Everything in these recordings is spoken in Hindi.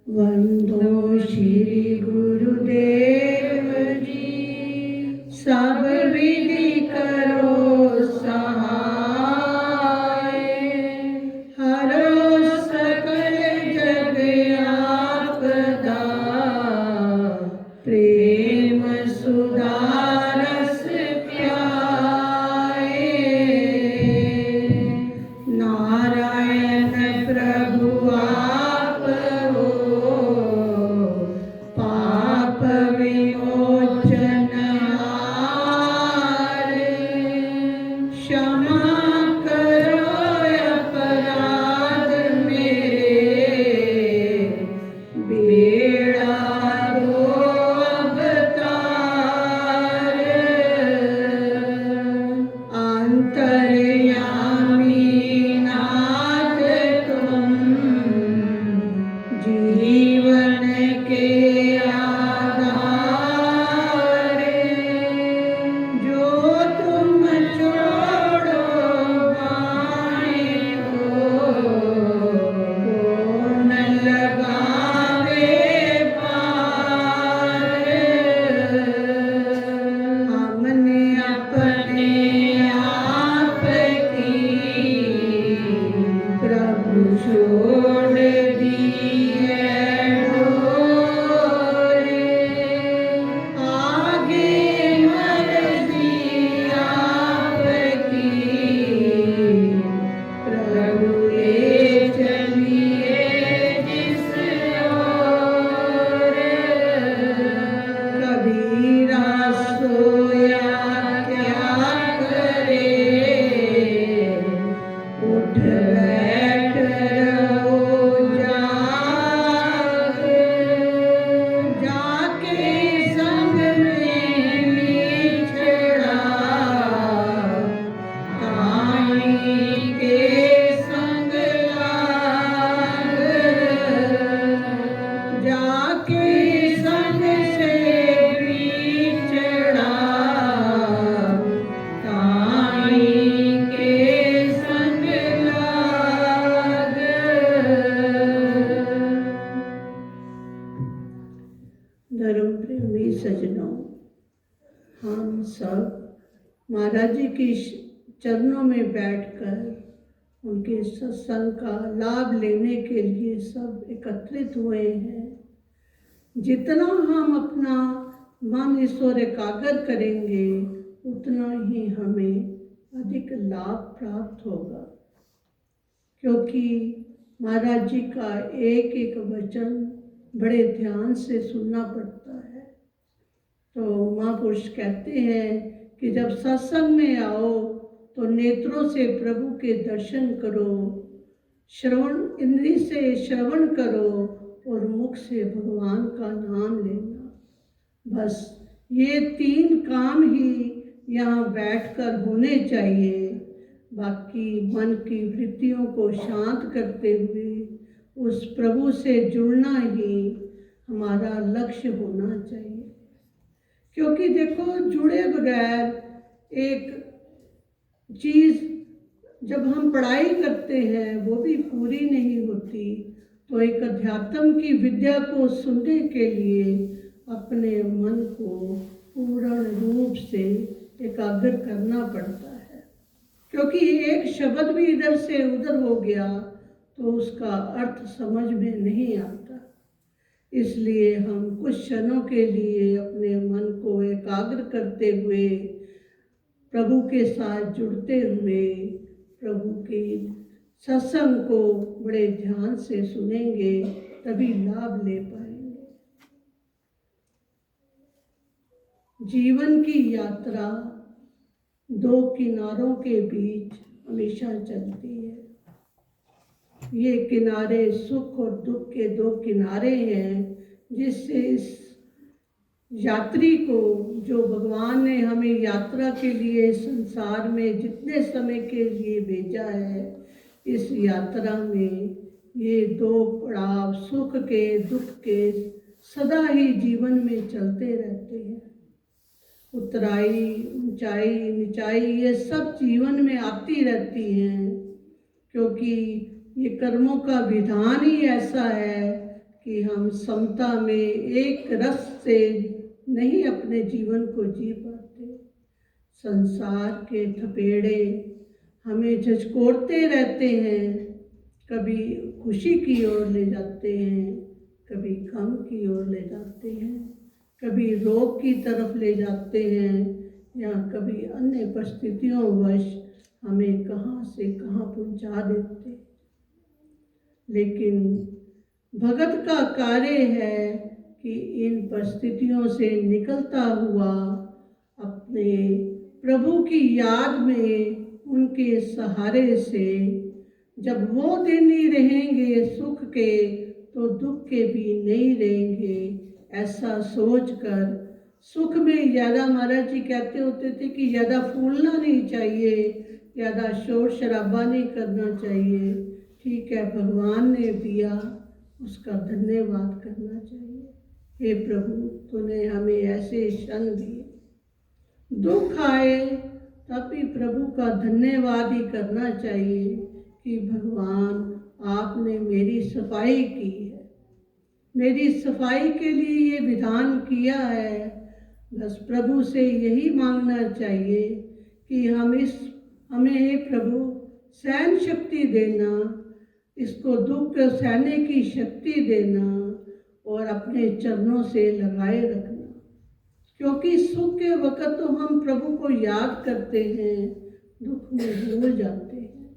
वंदो श्री गुरुदेव जी, सब विधि करो सहाय, हरो सकल जग आपदा, प्रेम सुधारस प्यारे। नारायण प्रभु आप हो, पाप विमोचन हारे, क्षमा करो अपराध मेरे, बेड़ा दो अवतार। अंतर्यामी नाथ तुम, जीवन के आधार, जो तुम छोड़ो बाएं को, कौन लगावे पार। हमने अपने आप की प्रभु छोड़ दी है डोरी, आगे मर्जी आपकी, प्रभु ले चलिए जिस ओर। कबीरा सोया क्या करे, उठ बैठ रहो जाग, जाके संग में बिछड़ा, काई के संग लाग, जाके संग से बिछड़ा, काई के संग लाग। धर्म प्रेमी सज्जनों, हम सब महाराज जी की चरणों में बैठकर उनके सत्संग का लाभ लेने के लिए सब एकत्रित हुए हैं। जितना हम अपना मन इस ओर एकाग्र करेंगे, उतना ही हमें अधिक लाभ प्राप्त होगा, क्योंकि महाराज जी का एक एक वचन बड़े ध्यान से सुनना पड़ता है। तो महापुरुष कहते हैं कि जब सत्संग में आओ तो नेत्रों से प्रभु के दर्शन करो, श्रवण इंद्री से श्रवण करो और मुख से भगवान का नाम लेना। बस ये 3 काम ही यहाँ बैठकर होने चाहिए। बाकी मन की वृत्तियों को शांत करते हुए उस प्रभु से जुड़ना ही हमारा लक्ष्य होना चाहिए। क्योंकि देखो, जुड़े बगैर एक चीज़ जब हम पढ़ाई करते हैं वो भी पूरी नहीं होती। तो एक अध्यात्म की विद्या को सुनने के लिए अपने मन को पूर्ण रूप से एकाग्र करना पड़ता है, क्योंकि एक शब्द भी इधर से उधर हो गया तो उसका अर्थ समझ में नहीं आता। इसलिए हम कुछ क्षणों के लिए अपने मन को एकाग्र करते हुए प्रभु के साथ जुड़ते हुए प्रभु के सत्संग को बड़े ध्यान से सुनेंगे, तभी लाभ ले पाएंगे। जीवन की यात्रा दो किनारों के बीच हमेशा चलती है। ये किनारे सुख और दुख के दो किनारे हैं, जिससे इस यात्री को, जो भगवान ने हमें यात्रा के लिए संसार में जितने समय के लिए भेजा है, इस यात्रा में ये दो पड़ाव सुख के दुख के सदा ही जीवन में चलते रहते हैं। उतराई ऊंचाई नीचाई ये सब जीवन में आती रहती हैं, क्योंकि ये कर्मों का विधान ही ऐसा है कि हम समता में एक रस से नहीं अपने जीवन को जी पाते। संसार के थपेड़े हमें झचकोरते रहते हैं, कभी खुशी की ओर ले जाते हैं, कभी गम की ओर ले जाते हैं, कभी रोग की तरफ ले जाते हैं, या कभी अन्य परिस्थितियों वश हमें कहाँ से कहाँ पहुँचा देते। लेकिन भगत का कार्य है कि इन परिस्थितियों से निकलता हुआ अपने प्रभु की याद में, उनके सहारे से, जब वो दिन ही रहेंगे सुख के तो दुख के भी नहीं रहेंगे, ऐसा सोचकर सुख में ज़्यादा, महाराज जी कहते होते थे कि ज़्यादा फूलना नहीं चाहिए, ज़्यादा शोर शराबा नहीं करना चाहिए। ठीक है, भगवान ने दिया उसका धन्यवाद करना चाहिए। हे प्रभु, तूने हमें ऐसे क्षण दिए, दुख आए तब भी प्रभु का धन्यवाद ही करना चाहिए कि भगवान आपने मेरी सफाई की है, मेरी सफाई के लिए ये विधान किया है। बस प्रभु से यही मांगना चाहिए कि हमें हे प्रभु सहन शक्ति देना, इसको दुख को सहने की शक्ति देना और अपने चरणों से लगाए रखना, क्योंकि सुख के वक़्त तो हम प्रभु को याद करते हैं, दुख में भूल जाते हैं,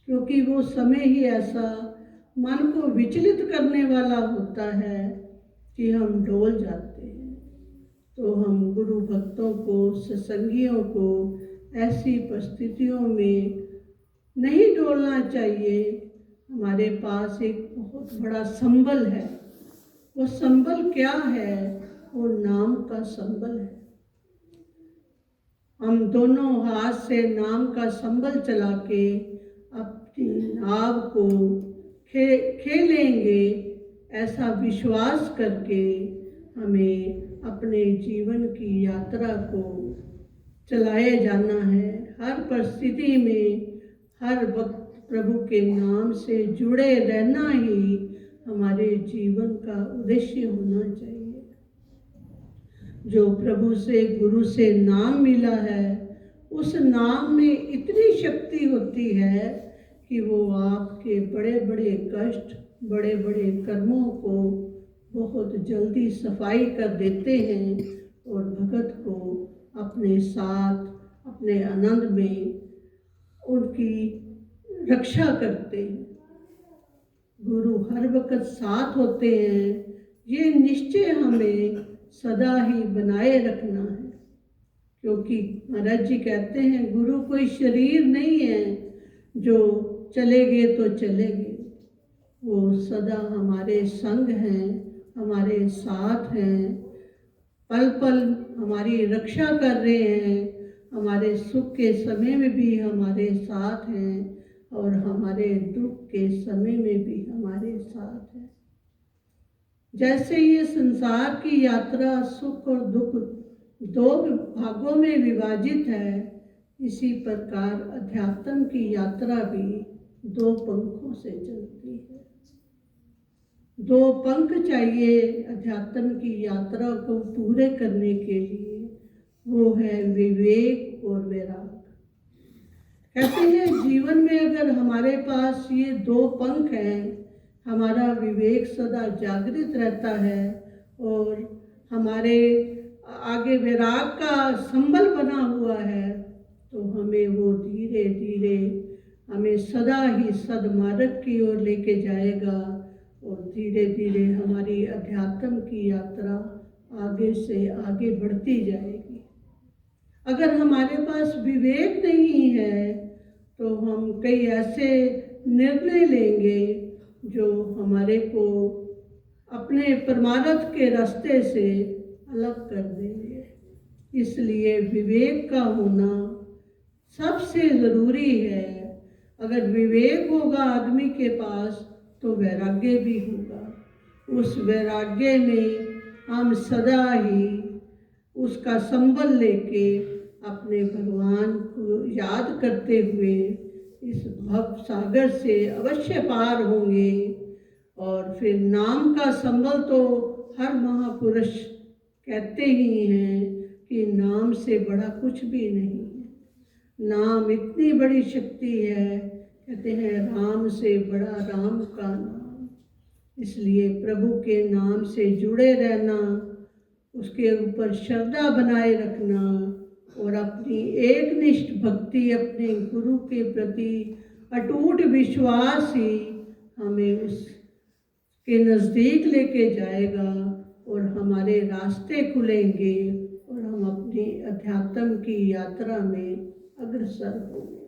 क्योंकि वो समय ही ऐसा मन को विचलित करने वाला होता है कि हम डोल जाते हैं। तो हम गुरु भक्तों को, सत्संगियों को ऐसी परिस्थितियों में नहीं डोलना चाहिए। हमारे पास एक बहुत बड़ा संबल है। वो संबल क्या है? वो नाम का संबल है। हम दोनों हाथ से नाम का संबल चला के अपनी नाव को खेलेंगे, ऐसा विश्वास करके हमें अपने जीवन की यात्रा को चलाए जाना है। हर परिस्थिति में हर वक्त प्रभु के नाम से जुड़े रहना ही हमारे जीवन का उद्देश्य होना चाहिए। जो प्रभु से, गुरु से नाम मिला है, उस नाम में इतनी शक्ति होती है कि वो आपके बड़े बड़े कष्ट, बड़े बड़े कर्मों को बहुत जल्दी सफाई कर देते हैं और भगत को अपने साथ, अपने आनंद में उनकी रक्षा करते हैं। गुरु हर वक्त साथ होते हैं, ये निश्चय हमें सदा ही बनाए रखना है, क्योंकि महाराज जी कहते हैं गुरु कोई शरीर नहीं है जो चलेंगे तो चलेंगे, वो सदा हमारे संग हैं, हमारे साथ हैं, पल पल हमारी रक्षा कर रहे हैं, हमारे सुख के समय में भी हमारे साथ हैं और हमारे दुख के समय में भी हमारे साथ हैं। जैसे ये संसार की यात्रा सुख और दुख दो भागों में विभाजित है, इसी प्रकार अध्यात्म की यात्रा भी दो पंखों से चलती है। दो पंख चाहिए अध्यात्म की यात्रा को पूरे करने के लिए, वो है विवेक और वैराग। कहते हैं जीवन में अगर हमारे पास ये दो पंख हैं, हमारा विवेक सदा जागृत रहता है और हमारे आगे वैराग का संबल बना हुआ है, तो हमें वो धीरे धीरे हमें सदा ही सद्मार्ग की ओर लेके जाएगा और धीरे धीरे हमारी अध्यात्म की यात्रा आगे से आगे बढ़ती जाएगी। अगर हमारे पास विवेक नहीं है तो हम कई ऐसे निर्णय लेंगे जो हमारे को अपने परमार्थ के रास्ते से अलग कर देंगे। इसलिए विवेक का होना सबसे ज़रूरी है। अगर विवेक होगा आदमी के पास तो वैराग्य भी होगा। उस वैराग्य में हम सदा ही उसका संबल लेके अपने भगवान को याद करते हुए इस भव सागर से अवश्य पार होंगे। और फिर नाम का संबल तो हर महापुरुष कहते ही हैं कि नाम से बड़ा कुछ भी नहीं है। नाम इतनी बड़ी शक्ति है, कहते हैं राम से बड़ा राम का नाम। इसलिए प्रभु के नाम से जुड़े रहना, उसके ऊपर श्रद्धा बनाए रखना और अपनी एकनिष्ठ भक्ति अपने गुरु के प्रति अटूट विश्वास ही हमें उसके नज़दीक लेके जाएगा और हमारे रास्ते खुलेंगे और हम अपनी अध्यात्म की यात्रा में अग्रसर होंगे।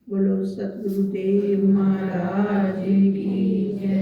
बोलो सतगुरुदेव महाराज की जय।